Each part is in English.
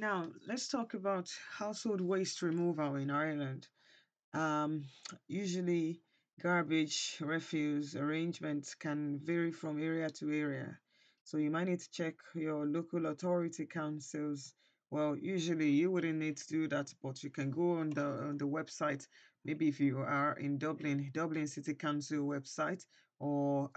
Now, let's talk about household waste removal in Ireland. Um, Usually, garbage, refuse arrangements can vary from area to area. So you might need to check your local authority councils. Well, usually you wouldn't need to do that, but you can go on the website. Maybe if you are in Dublin, Dublin City Council website, or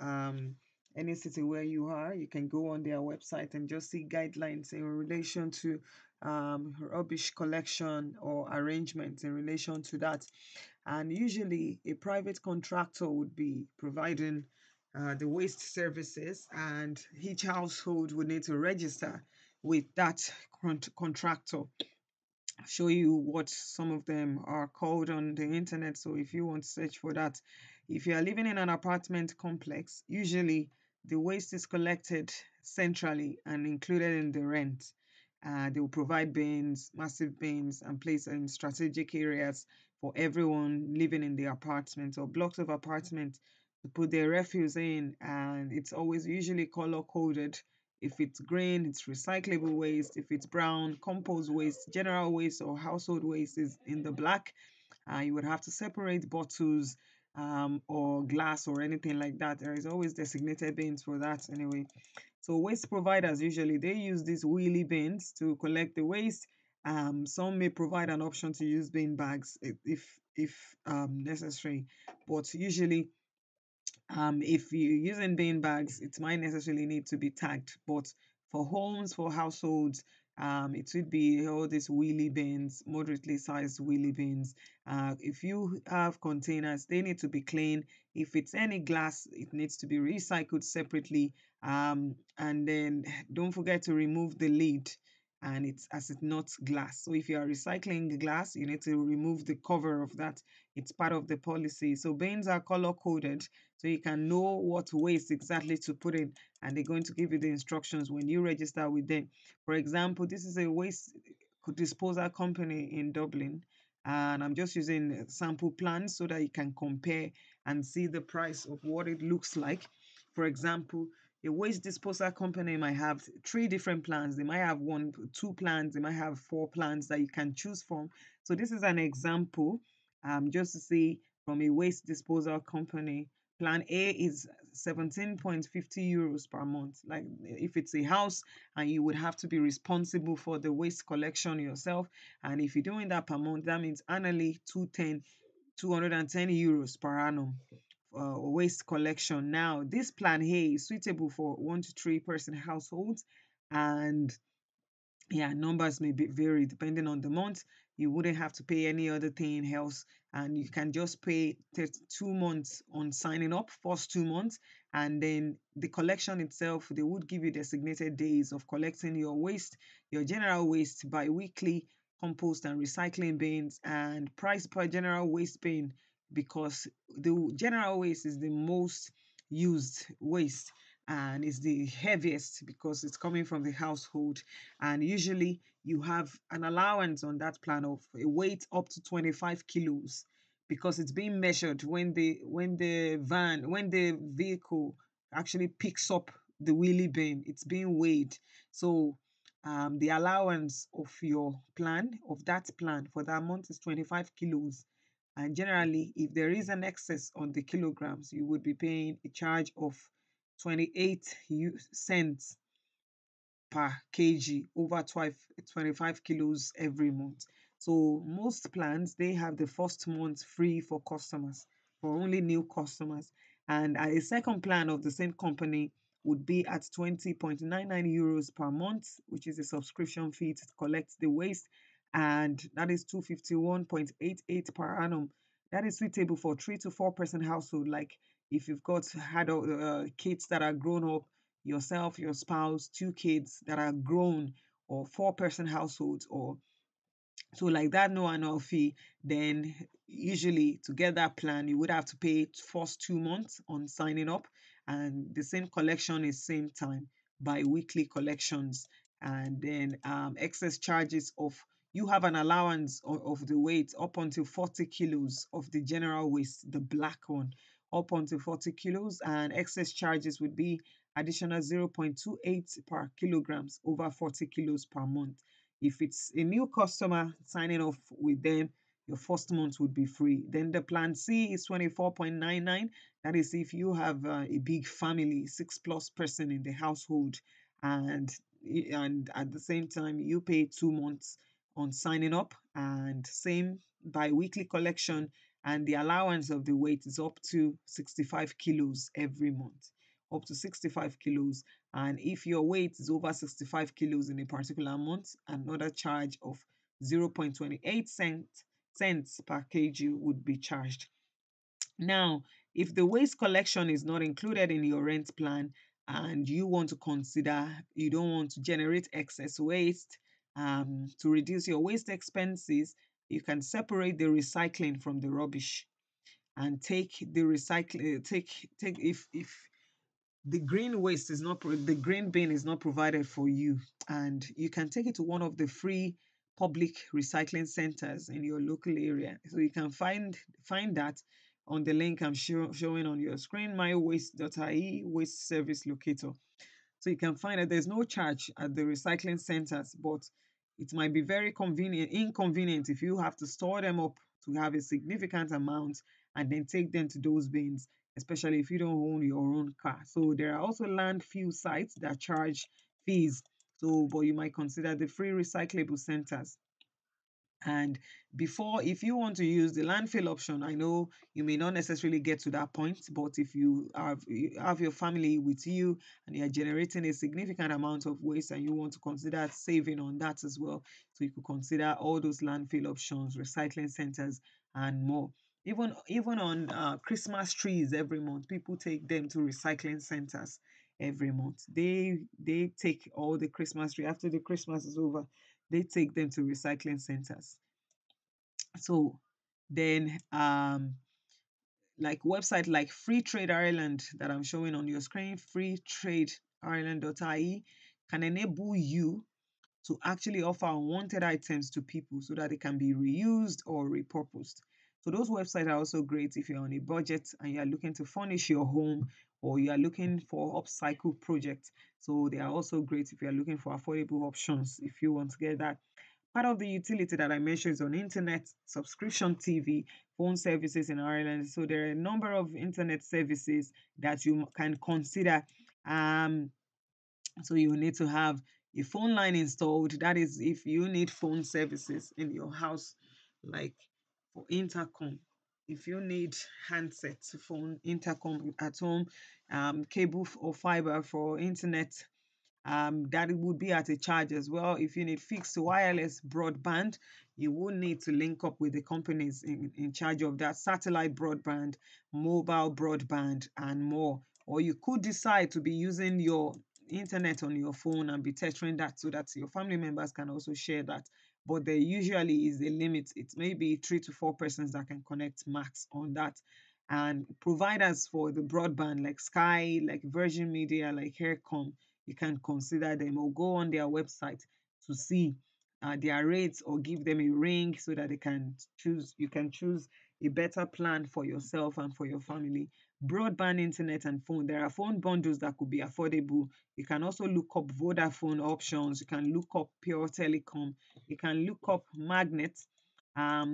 any city where you are, you can go on their website and just see guidelines in relation to rubbish collection or arrangements in relation to that. And usually, a private contractor would be providing the waste services, and each household would need to register with that contractor. Show you what some of them are called on the internet. So if you want to search for that, if you are living in an apartment complex, usually the waste is collected centrally and included in the rent. They will provide bins, massive bins, and place in strategic areas for everyone living in the apartment or blocks of apartment to put their refuse in. And it's always usually color coded. If it's green, it's recyclable waste. If it's brown, compost waste, general waste, or household waste is in the black. You would have to separate bottles or glass or anything like that. There is always designated bins for that anyway. So waste providers usually they use these wheelie bins to collect the waste. Some may provide an option to use bin bags if necessary, but usually if you're using bin bags, it might necessarily need to be tagged. But for homes, for households, it would be all these wheelie bins, moderately sized wheelie bins. If you have containers, they need to be clean. If it's any glass, it needs to be recycled separately. And then don't forget to remove the lid. And it's as it's not glass. So if you are recycling glass, you need to remove the cover of that. It's part of the policy. So bins are color coded so you can know what waste exactly to put in, and they're going to give you the instructions when you register with them. For example, this is a waste disposal company in Dublin, and I'm just using sample plans so that you can compare and see the price of what it looks like. For example, a waste disposal company might have three different plans. They might have one, two plans. They might have four plans that you can choose from. So this is an example, just to see from a waste disposal company. Plan A is 17.50 euros per month. Like if it's a house and you would have to be responsible for the waste collection yourself. And if you're doing that per month, that means annually 210 euros per annum waste collection. Now, this plan A is suitable for 1 to 3 person households, and yeah, numbers may vary depending on the month. You wouldn't have to pay any other thing else, and you can just pay 2 months on signing up, first 2 months, and then the collection itself, they would give you designated days of collecting your waste, your general waste by weekly compost and recycling bins, and price per general waste bin, because the general waste is the most used waste and is the heaviest because it's coming from the household, and usually you have an allowance on that plan of a weight up to 25 kilos because it's being measured when the vehicle actually picks up the wheelie bin, it's being weighed. So the allowance of your plan of that plan for that month is 25 kilos, and generally if there is an excess on the kilograms you would be paying a charge of 28 cents per kg over 25 kilos every month. So most plans they have the first month free for customers, for only new customers. And a second plan of the same company would be at 20.99 euros per month, which is a subscription fee to collect the waste. And that is 251.88 per annum. That is suitable for 3 to 4 person household. Like if you've got had kids that are grown up, yourself, your spouse, two kids that are grown, or 4 person households, or so like that, no annual fee, then usually to get that plan, you would have to pay first 2 months on signing up, and the same collection is same time by weekly collections, and then excess charges of you have an allowance of the weight up until 40 kilos of the general waste, the black one, up until 40 kilos, and excess charges would be additional 0.28 per kilograms over 40 kilos per month. If it's a new customer signing off with them, your first month would be free. Then the plan C is 24.99. That is if you have a big family, six plus person in the household, and at the same time you pay 2 months on signing up, and same bi-weekly collection, and the allowance of the weight is up to 65 kilos every month, up to 65 kilos. And if your weight is over 65 kilos in a particular month, another charge of 0.28 cents per kg would be charged. Now, if the waste collection is not included in your rent plan, and you want to consider, you don't want to generate excess waste, to reduce your waste expenses, you can separate the recycling from the rubbish and take the recycling, take if the green waste is not the green bin is not provided for you, and you can take it to one of the free public recycling centers in your local area. So you can find that on the link I'm showing on your screen, mywaste.ie waste service locator. So you can find that there's no charge at the recycling centers, but it might be very inconvenient if you have to store them up to have a significant amount and then take them to those bins, especially if you don't own your own car. So there are also landfill sites that charge fees. So, but you might consider the free recyclable centers. And before, if you want to use the landfill option, I know you may not necessarily get to that point, but if you have your family with you and you're generating a significant amount of waste and you want to consider saving on that as well, so you could consider all those landfill options, recycling centers, and more. Even on Christmas trees every month, people take them to recycling centers every month. They take all the Christmas tree after the Christmas is over, they take them to recycling centers. So then like website like Free Trade Ireland that I'm showing on your screen, freetrade.ireland.ie, can enable you to actually offer unwanted items to people so that they can be reused or repurposed. So those websites are also great if you're on a budget and you're looking to furnish your home, or you are looking for upcycle projects. So they are also great if you're looking for affordable options if you want to get that. Part of the utility that I mentioned is on internet, subscription TV, phone services in Ireland. So there are a number of internet services that you can consider. Um, so you need to have a phone line installed. That is, if you need phone services in your house, like for intercom. If you need handsets, phone, intercom at home, cable or fiber for internet, that it would be at a charge as well. If you need fixed wireless broadband, you will need to link up with the companies in charge of that satellite broadband, mobile broadband, and more. Or you could decide to be using your internet on your phone and be tethering that so that your family members can also share that. But there usually is a limit. It may be 3 to 4 persons that can connect max on that. And providers for the broadband like Sky, like Virgin Media, like Haircom, you can consider them or go on their website to see their rates, or give them a ring so that they can choose. You can choose a better plan for yourself and for your family. Broadband internet and phone, there are phone bundles that could be affordable. You can also look up Vodafone options, you can look up Pure Telecom, you can look up Magnet,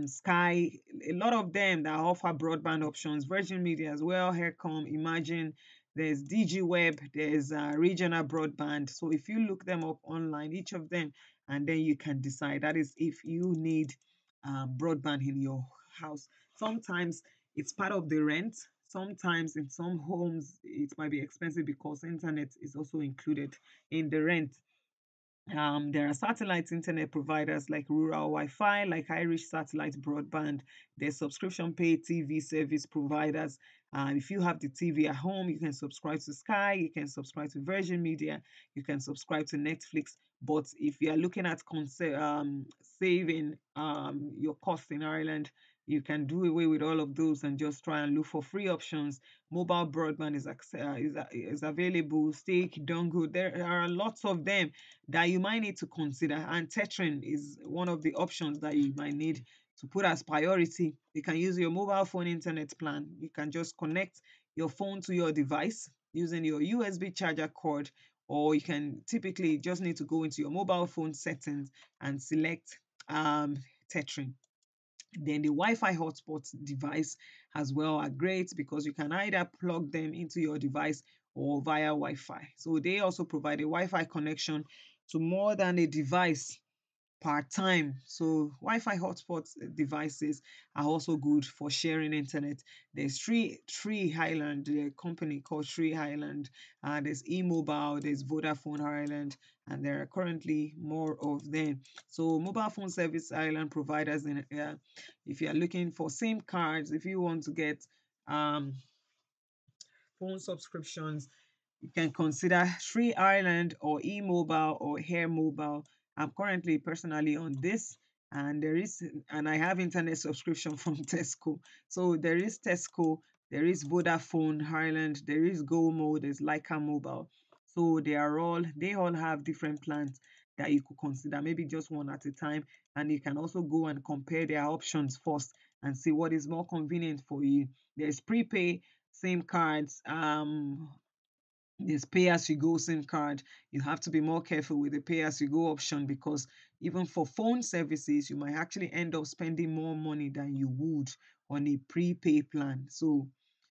Sky, a lot of them that offer broadband options, Virgin Media as well, Haircom, Imagine, there's DG Web, there's regional broadband. So if you look them up online, each of them, and then you can decide. That is if you need broadband in your house. Sometimes it's part of the rent. Sometimes in some homes it might be expensive because internet is also included in the rent. There are satellite internet providers like Rural Wi-Fi, like Irish Satellite Broadband. There's subscription paid TV service providers. If you have the TV at home, you can subscribe to Sky, you can subscribe to Virgin Media, you can subscribe to Netflix. But if you are looking at saving your cost in Ireland, you can do away with all of those and just try and look for free options. Mobile broadband is available. Steak, dongle, there are lots of them that you might need to consider. And tethering is one of the options that you might need to put as priority. You can use your mobile phone internet plan. You can just connect your phone to your device using your USB charger cord, or you can typically just need to go into your mobile phone settings and select tethering. Then the Wi-Fi hotspot device as well are great because you can either plug them into your device or via Wi-Fi. So they also provide a Wi-Fi connection to more than a device part time. So Wi-Fi hotspot devices are also good for sharing internet. There's Tree Highland, the company called Tree Highland. There's eMobile, there's Vodafone Ireland, and there are currently more of them. So mobile phone service island providers in if you are looking for SIM cards, if you want to get um phone subscriptions, you can consider Free Ireland or eMobile or Hair Mobile. I'm currently personally on this, and I have internet subscription from Tesco. So there is Tesco, there is Vodafone Ireland, there is GoMo, there's Leica Mobile. So they all have different plans that you could consider, maybe just one at a time, and you can also go and compare their options first and see what is more convenient for you. There's prepay SIM cards, this pay as you go SIM card. You have to be more careful with the pay as you go option because even for phone services, you might actually end up spending more money than you would on a prepay plan. So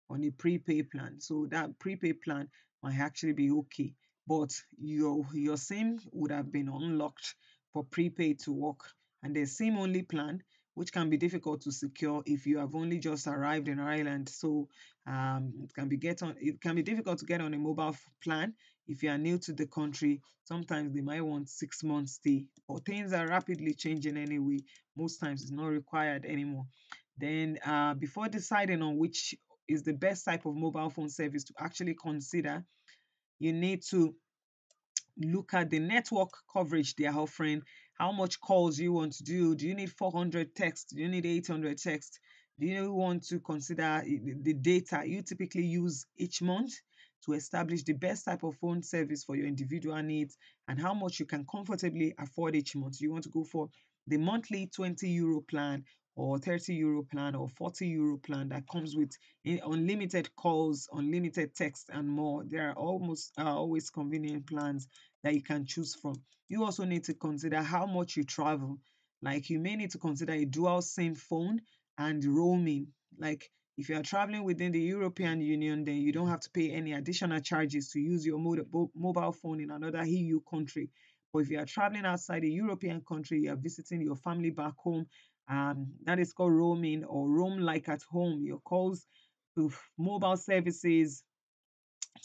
on a prepay plan. So that prepay plan might actually be okay. But your SIM would have been unlocked for prepaid to work. And the SIM only plan, which can be difficult to secure if you have only just arrived in Ireland. So it can be difficult to get on a mobile plan if you are new to the country. Sometimes they might want 6 months stay, but things are rapidly changing anyway. Most times it's not required anymore. Then before deciding on which is the best type of mobile phone service to actually consider, you need to look at the network coverage they are offering, how much calls you want to do. Do you need 400 text? Do you need 800 text? Do you want to consider the data you typically use each month to establish the best type of phone service for your individual needs and how much you can comfortably afford each month? You want to go for the monthly €20 plan or €30 plan or €40 plan that comes with unlimited calls, unlimited text, and more. There are always convenient plans that you can choose from. You also need to consider how much you travel. Like you may need to consider a dual SIM phone and roaming. Like if you are traveling within the European Union, then you don't have to pay any additional charges to use your mobile phone in another EU country. But if you are traveling outside the European country, you are visiting your family back home, that is called roaming or roam like at home. Your calls to mobile services,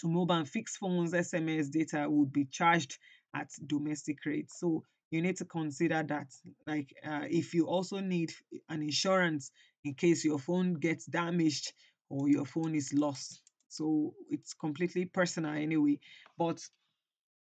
to mobile and fixed phones, SMS data would be charged at domestic rates. So you need to consider that. Like if you also need an insurance in case your phone gets damaged or your phone is lost. So it's completely personal anyway. But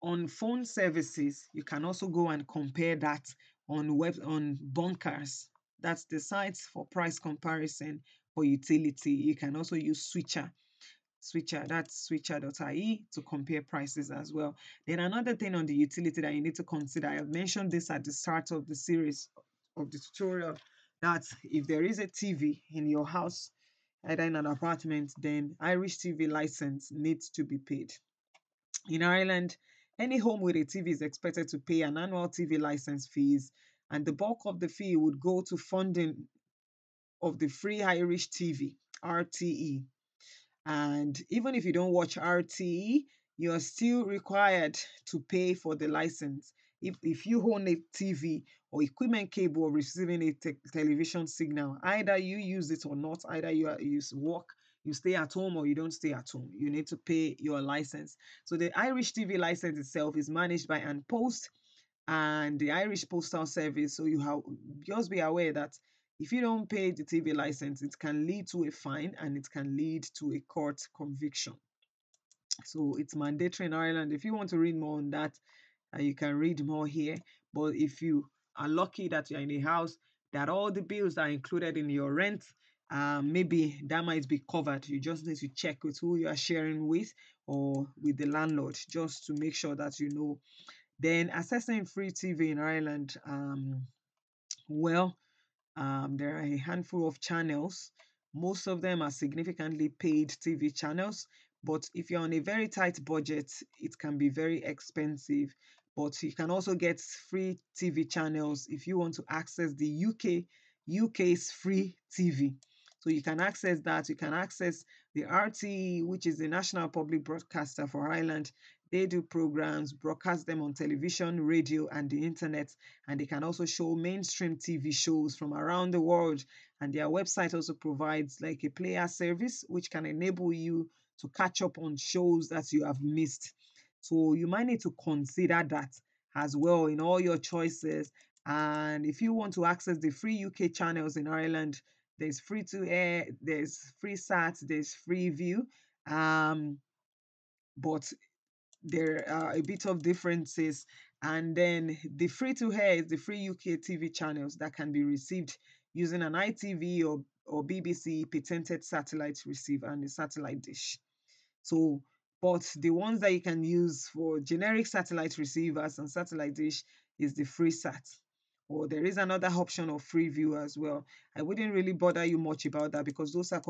on phone services, you can also go and compare that on bunkers. That's the sites for price comparison for utility. You can also use Switcher, that's switcher.ie to compare prices as well. Then another thing on the utility that you need to consider, I have mentioned this at the start of the series of the tutorial, that if there is a TV in your house, either in an apartment, then Irish TV license needs to be paid. In Ireland, any home with a TV is expected to pay an annual TV license fees, and the bulk of the fee would go to funding of the Free Irish TV, RTE. And even if you don't watch RTE, you're still required to pay for the license. If you own a TV or equipment capable of receiving a television signal, either you use it or not, either you work, you stay at home or you don't stay at home, you need to pay your license. So the Irish TV license itself is managed by An Post and the Irish Postal Service. So you have just be aware that if you don't pay the TV license, it can lead to a fine and it can lead to a court conviction. So it's mandatory in Ireland. If you want to read more on that, you can read more here. But if you are lucky that you're in a house, that all the bills are included in your rent, maybe that might be covered. You just need to check with who you are sharing with or with the landlord just to make sure that you know. Then accessing free TV in Ireland, well, there are a handful of channels. Most of them are significantly paid TV channels, But if you're on a very tight budget, it can be very expensive. But you can also get free TV channels if you want to access the UK's free TV. So you can access that. You can access the RTE, which is the National Public Broadcaster for Ireland. They do programs, broadcast them on television, radio, and the internet. And they can also show mainstream TV shows from around the world. And their website also provides like a player service, which can enable you to catch up on shows that you have missed. So you might need to consider that as well in all your choices. And if you want to access the free UK channels in Ireland, there's free to air, there's free sat, there's free view. Um, but there are a bit of differences. And then the free to air is the free UK TV channels that can be received using an ITV or BBC patented satellite receiver and a satellite dish. So, but the ones that you can use for generic satellite receivers and satellite dish is the free sat. Or there is another option of free view as well. I wouldn't really bother you much about that because those are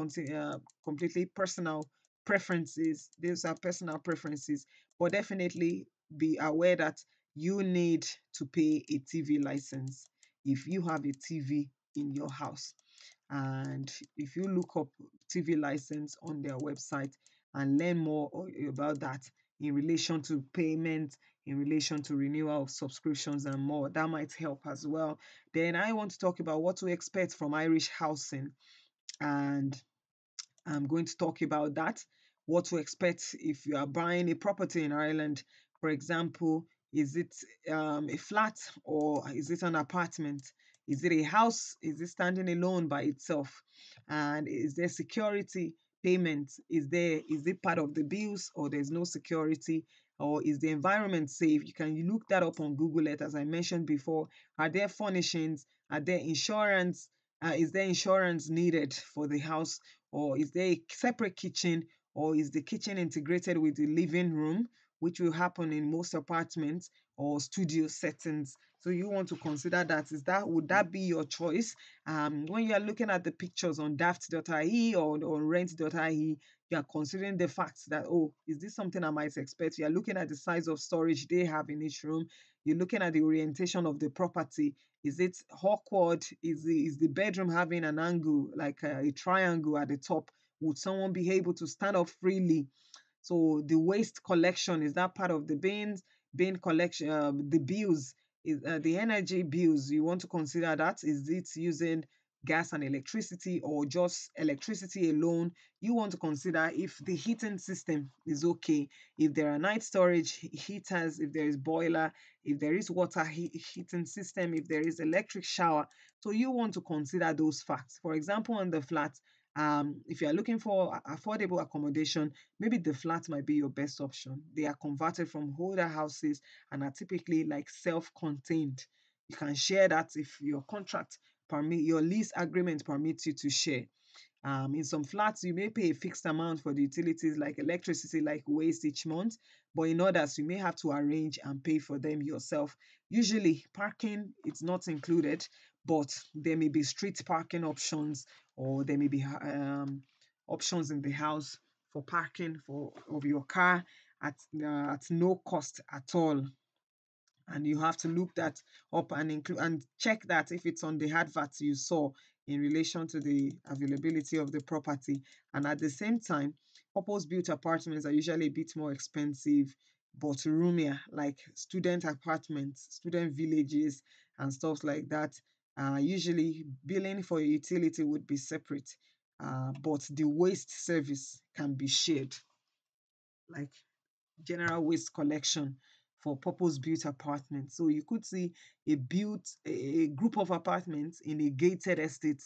completely personal preferences. Those are personal preferences. But definitely be aware that you need to pay a TV license if you have a TV in your house. And if you look up TV license on their website and learn more about that in relation to payment, in relation to renewal of subscriptions and more, that might help as well. Then I want to talk about what to expect from Irish housing, and I'm going to talk about that. What to expect if you are buying a property in Ireland. For example, is it a flat or is it an apartment? Is it a house? Is it standing alone by itself? And is there security payment? Is it part of the bills or there's no security? Or is the environment safe? You can look that up on Google Earth, as I mentioned before. Are there furnishings? Are there insurance? Is there insurance needed for the house? Or is there a separate kitchen? Or is the kitchen integrated with the living room, which will happen in most apartments or studio settings? So you want to consider that. Would that be your choice? When you are looking at the pictures on daft.ie or on rent.ie, you are considering the fact that, oh, is this something I might expect? You are looking at the size of storage they have in each room. You're looking at the orientation of the property. Is it awkward? Is the bedroom having an angle, like a triangle at the top? Would someone be able to stand up freely? So the waste collection, is that part of the bin collection? The bills, is the energy bills. You want to consider that. Is it using gas and electricity or just electricity alone? You want to consider if the heating system is okay, if there are night storage heaters, if there is boiler, if there is water heating system, if there is electric shower. So you want to consider those facts. For example, on the flat, if you are looking for affordable accommodation, maybe the flat might be your best option. They are converted from older houses and are typically like self-contained. You can share that if your lease agreement permits you to share. In some flats, you may pay a fixed amount for the utilities like electricity, like waste each month, but in others, you may have to arrange and pay for them yourself. Usually, parking it's not included, but there may be street parking options, or there may be options in the house for parking of your car at no cost at all. And you have to look that up and include and check that if it's on the advert you saw in relation to the availability of the property. And at the same time, purpose built apartments are usually a bit more expensive but roomier, like student apartments, student villages, and stuff like that. Usually billing for your utility would be separate, but the waste service can be shared, like general waste collection for purpose-built apartments. So you could see a group of apartments in a gated estate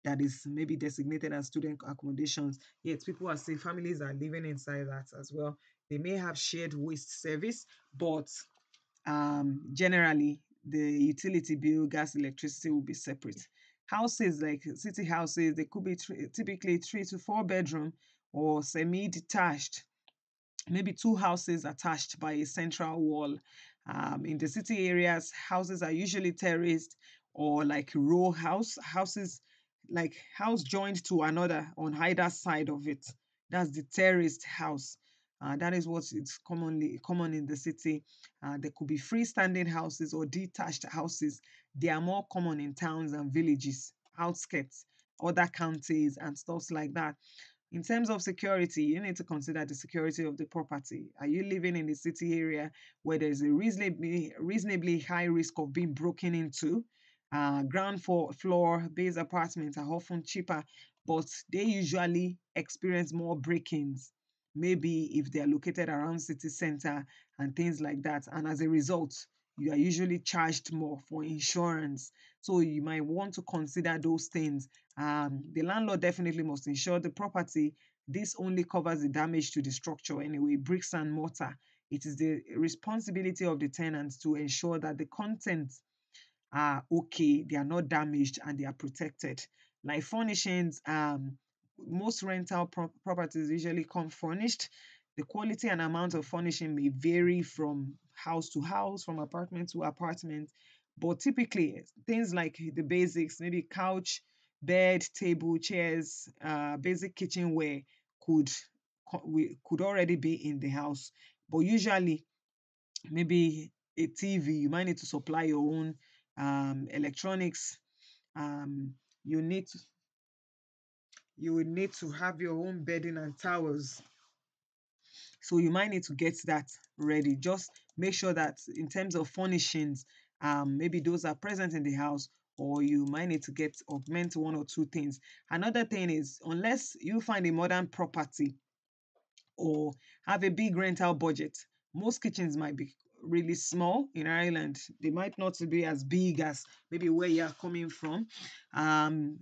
that is maybe designated as student accommodations. Yet people are saying families are living inside that as well. They may have shared waste service, but generally the utility bill, gas, electricity will be separate. Houses like city houses, they could be typically 3 to 4 bedroom or semi-detached, maybe two houses attached by a central wall. In the city areas, houses are usually terraced or like row houses, like house joined to another on either side of it. That's the terraced house. That is what it's commonly common in the city. There could be freestanding houses or detached houses. They are more common in towns and villages, outskirts, other counties, and stuff like that. In terms of security, you need to consider the security of the property. Are you living in a city area where there's a reasonably high risk of being broken into? Ground floor based apartments are often cheaper, but they usually experience more break-ins. Maybe if they are located around city center and things like that, and as a result, you are usually charged more for insurance. So you might want to consider those things. The landlord definitely must insure the property. This only covers the damage to the structure anyway, bricks and mortar. It is the responsibility of the tenants to ensure that the contents are okay, they are not damaged, and they are protected. Like furnishings, most rental properties usually come furnished. The quality and amount of furnishing may vary from house to house, from apartment to apartment, but typically things like the basics, maybe couch, bed, table, chairs, basic kitchenware could could already be in the house. But usually maybe a TV, you might need to supply your own electronics. Um, you need to, you would need to have your own bedding and towels. So you might need to get that ready. Just make sure that in terms of furnishings, maybe those are present in the house, or you might need to get augment one or two things. Another thing is, unless you find a modern property or have a big rental budget. Most kitchens might be really small in Ireland. They might not be as big as maybe where you are coming from.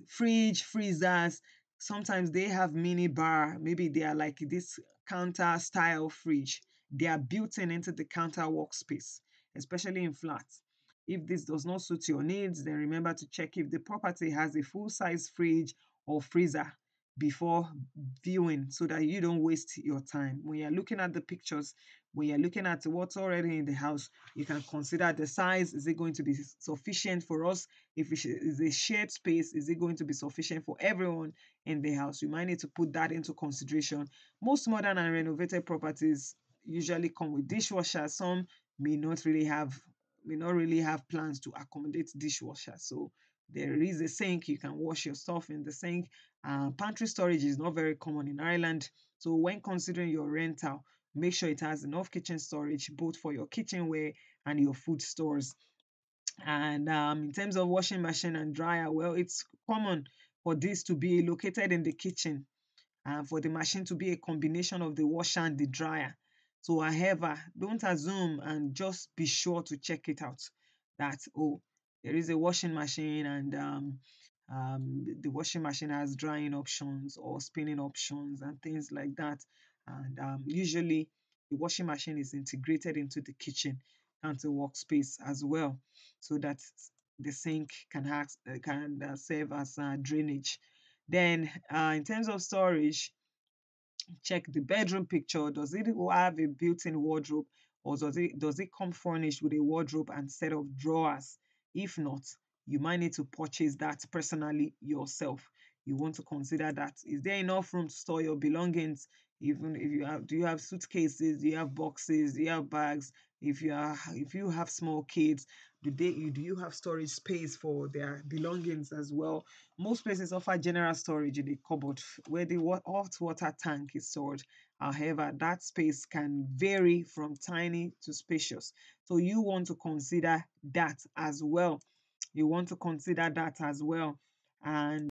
Fridge, freezers, sometimes they have mini bar. Maybe they are like this counter style fridge. They are built in into the counter workspace, especially in flats. If this does not suit your needs, then remember to check if the property has a full size fridge or freezer before viewing, so that you don't waste your time. When you're looking at the pictures, when you're looking at what's already in the house, you can consider the size. Is it going to be sufficient for us? If it is a shared space, is it going to be sufficient for everyone in the house? You might need to put that into consideration. Most modern and renovated properties usually come with dishwasher. Some may not really have plans to accommodate dishwasher. So there is a sink. You can wash your stuff in the sink. Pantry storage is not very common in Ireland. So when considering your rental, make sure it has enough kitchen storage, both for your kitchenware and your food stores. And in terms of washing machine and dryer, well, it's common for this to be located in the kitchen and for the machine to be a combination of the washer and the dryer. So, however, don't assume, and just be sure to check it out that, oh, there is a washing machine, and the washing machine has drying options or spinning options and things like that. And usually, the washing machine is integrated into the kitchen and the workspace as well, so that the sink can serve as drainage. Then, in terms of storage, check the bedroom picture. Does it have a built-in wardrobe, or does it come furnished with a wardrobe and set of drawers? If not, you might need to purchase that personally yourself. You want to consider that. Is there enough room to store your belongings? Even if you have, do you have suitcases? Do you have boxes? Do you have bags? If you have small kids, do you have storage space for their belongings as well? Most places offer general storage in the cupboard where the hot water tank is stored. However, that space can vary from tiny to spacious. So you want to consider that as well. You want to consider that as well. And